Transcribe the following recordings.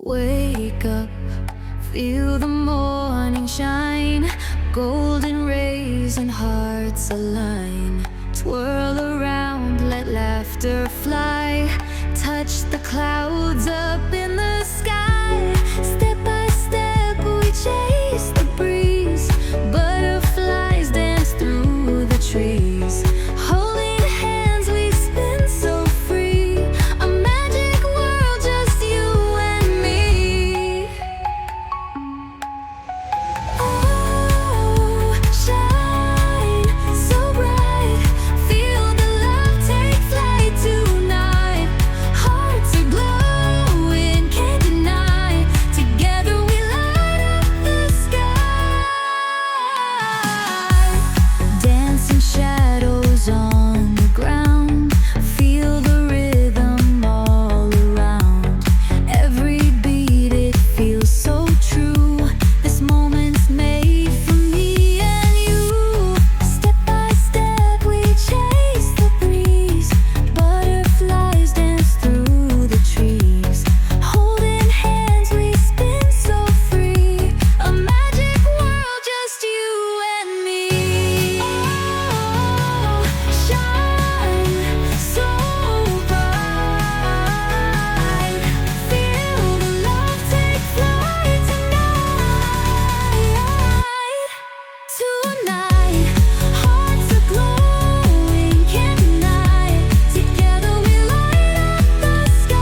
Wake up, feel the morning shine, golden rays and hearts align. Twirl around, let laughter fly, touch the clouds up in the sky. Step by step we chase the breeze, butterflies dance through the trees. Holding hands we spin so free, a magic world just you and me. Oh, shine so bright, feel the love take flight tonight. Hearts are glowing, can't deny, together we light up the sky. Dancing shadows on the ground, feel the rhythm all around. Every beat it feels so true, this moment's made for me and you. Step by step we chase the breeze, butterflies dance through the trees. Holding hands we spin so free, a magic world just you and me. Oh, shine so bright, feel the love take flight tonight. Tonight, hearts are glowing, can't deny, together we light up the sky.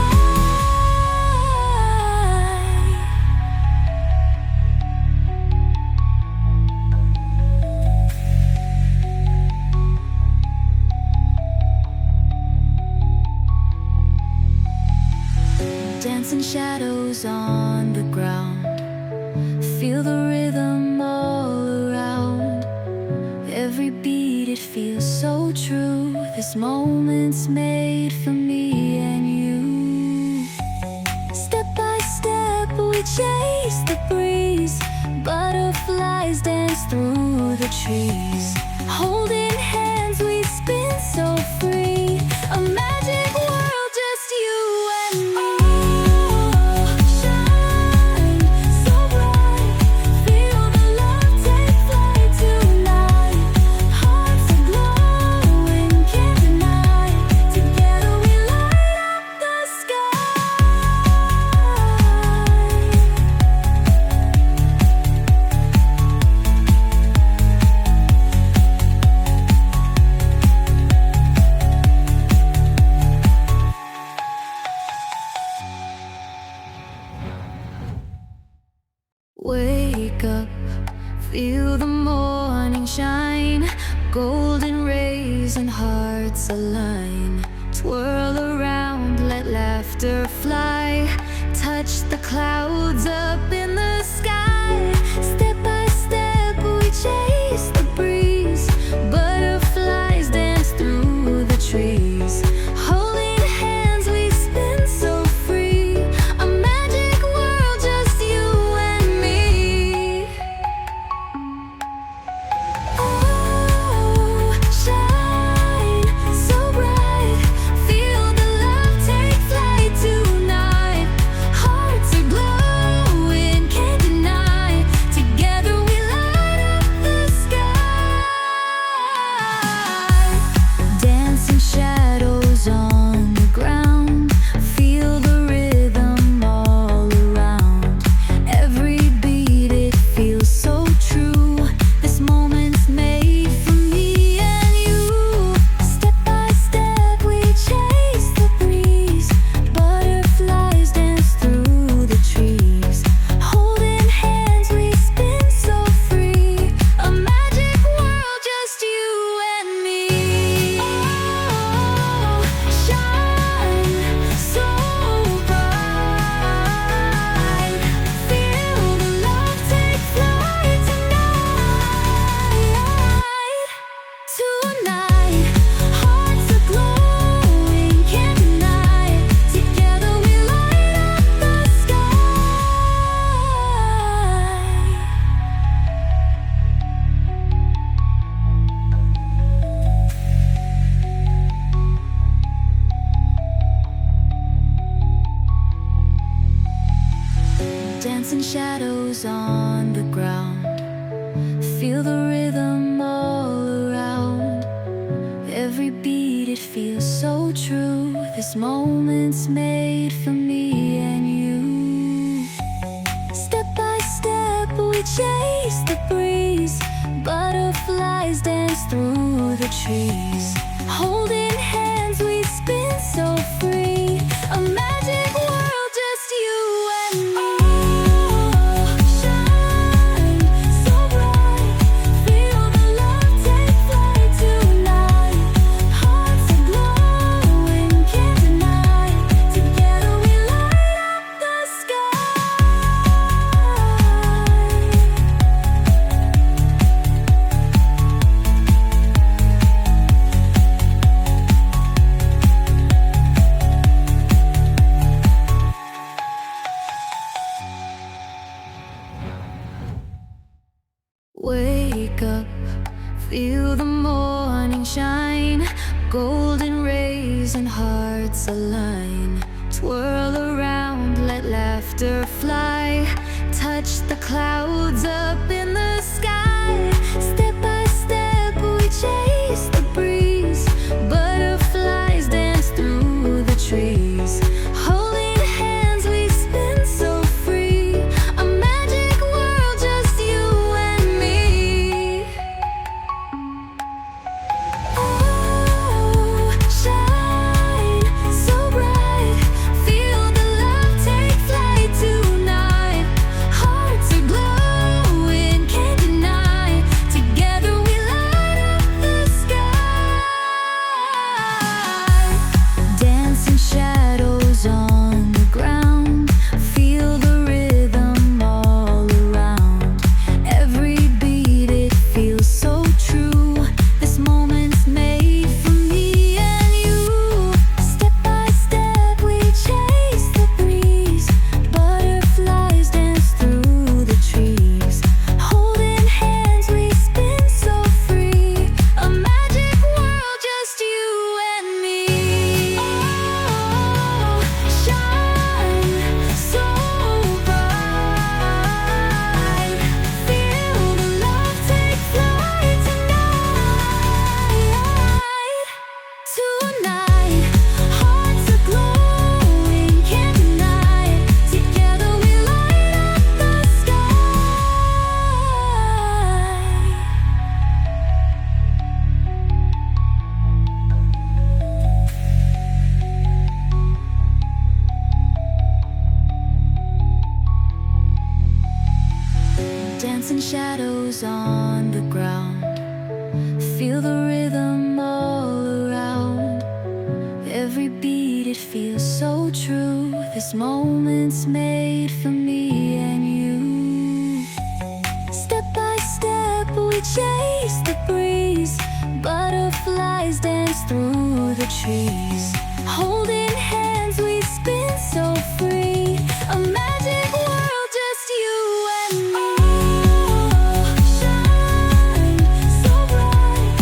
Dancing shadows on the ground, feel the rhythm all around. Every beat it feels so true, this moment's made for me and you. Step by step we chase the breeze, butterflies dance through the trees. Holding hands we spin so free, a magic world just you and me. Oh, shine so bright, feel the love take flight tonight. Hearts are glowing, can't deny, together we light up the sky. Wake up, feel the morning shine, golden rays and hearts align. Twirl around, let laughter fly, touch the clouds up in the sky. Step by step we chase the breeze, butterflies dance through the trees. Holding hands we spin so free, a magic world just you and me. Oh, shine so bright, feel the love take flight tonight. Dancing shadows on the ground. Feel the rhythm all around. Every beat, it feels so true. This moment's made for me and you. Step by step, we chase the breeze. Butterflies dance through the trees. Holding hands, we spin so free. A magic world, just you and me. Wake up, feel the morning shine. Golden rays and hearts align. Twirl around, let laughter fly. Touch the clouds up in the sky. Step by step, we chase the breeze. Butterflies dance through the trees. Holding hands, we spin so free. A magic world, just you and me. Oh, shine so bright. Feel the love take flight tonight. Hearts are glowing, can't deny. Together we light up the sky. Dancing shadows on the ground. Feel the rhythm all around. Every beat, it feels so true. This moment's made for me and you. Step by step, we chase the breeze. Butterflies dance through the trees. Holding hands, we spin so free. A magic world, just you and me. Oh, shine so bright. Feel the love take flight tonight. Tonight, hearts are glowing, can't deny. Together we light up the sky. Dancing shadows on the ground. Feel the rhythm all around. Every beat, it feels so true. This moment's made for me and you. Step by step, we chase the breeze. Butterflies dance through the trees. Holding hands, we spin so free. A magic world, just you and me. Shine so bright.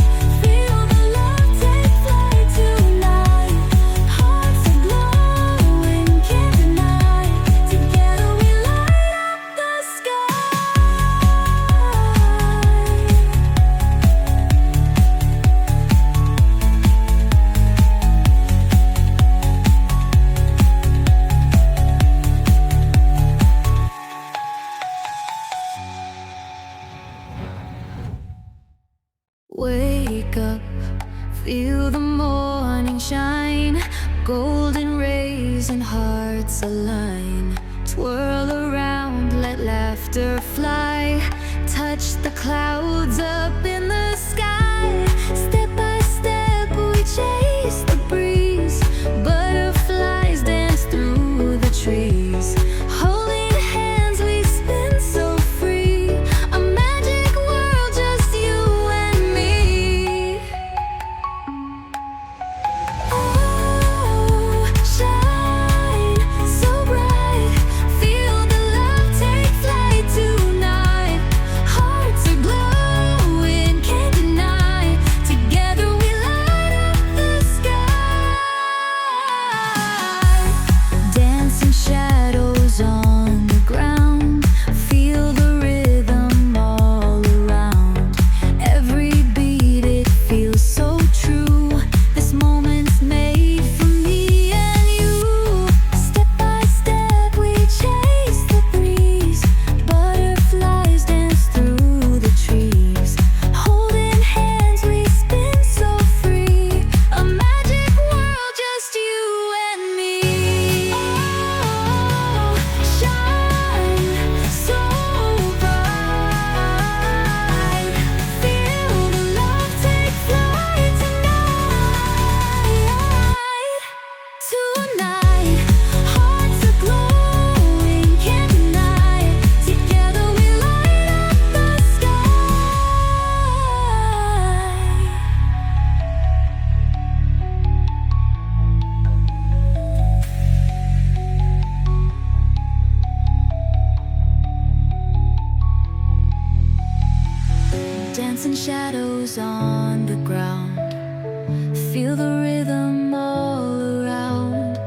Feel the love take flight tonight. Hearts are glowing, can't deny. Together we light up the sky. Wake up, feel the morning shine. Golden rays and hearts align. Twirl around, let laughter fly. Touch the clouds up in the sky. Step by step, we chase the breeze. Butterflies dance through the trees. Holding hands, we spin so free. A magic world, just you and me. Oh, shine so bright. Feel the love take flight tonight. Dancing shadows on the ground, feel the rhythm all around.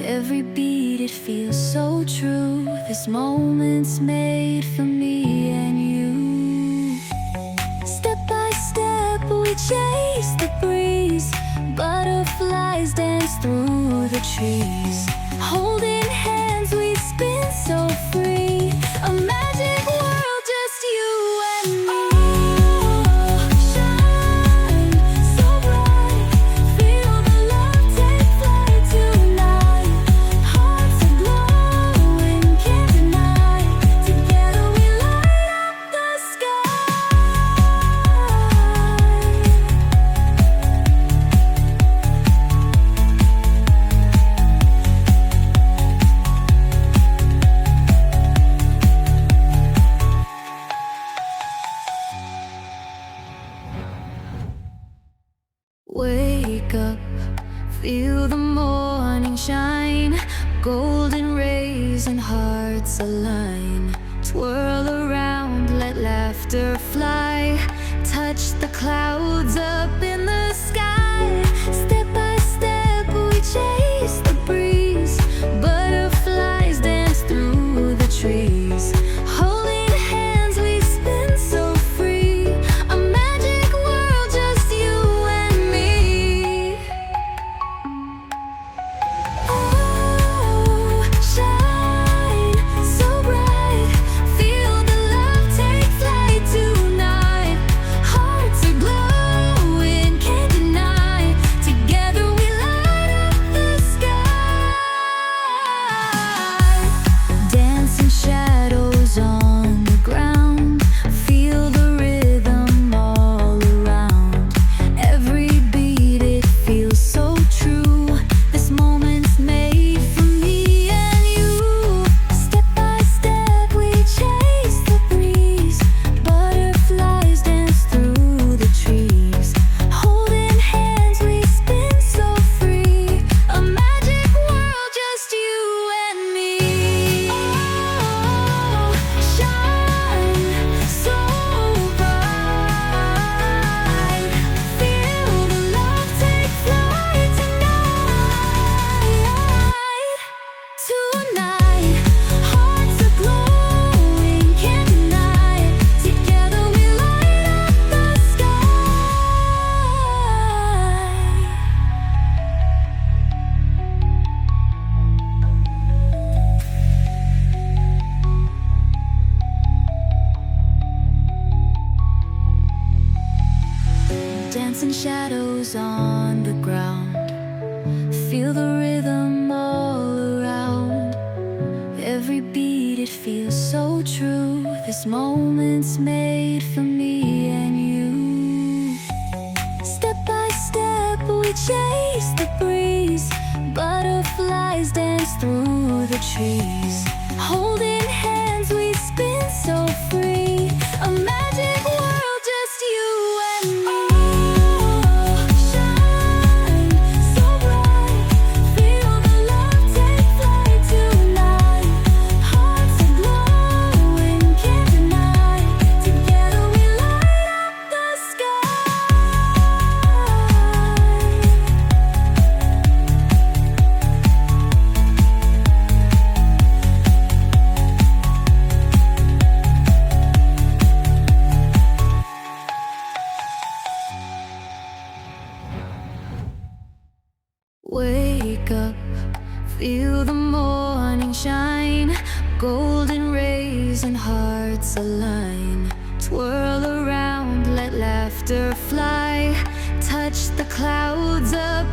Every beat, it feels so true. This moment's made for me and you. Step by step we chase the breeze, butterflies dance through the trees. Holding hands we spin so free, a magic world, just you and me. Shine so bright, feel the love take flight tonight. Hearts are glowing, can't deny. Together we light up the sky. Wake up, feel the morning shine. Golden rays and hearts align. Twirl around, let laughter fly. Touch the clouds up in the sky. Step by step we chase the breeze, butterflies dance through the trees. Holding hands we spin so free, a magic world, just you and me. Oh, shine so bright, feel the love take flight tonight. Hearts are glowing, can't deny. Together we light up the sky. Dancing shadows on the ground, feel the rhythm all around. Every beat, it feels so true. This moment's made for me and you. Step by step we chase the breeze, butterflies dance through the trees. Holding hands we spin so free, a magic world, just you and me. Oh, shine so bright, feel the love take flight tonight. Tonight, hearts are glowing, can't deny. Together we light up the sky. Dancing shadows on the ground, feel the rhythm all around. Every beat, it feels so true. This moment's made for me and you. Step by step we chase the breeze, butterflies dance through the trees. Holding hands we spin so free, a magic world, just you and me. Shine so bright, feel the love take flight tonight. Hearts are glowing, can't deny. Together we light up the sky. Wake up, feel the morning shine. Golden rays and hearts align. Twirl around, let laughter fly. Touch the clouds up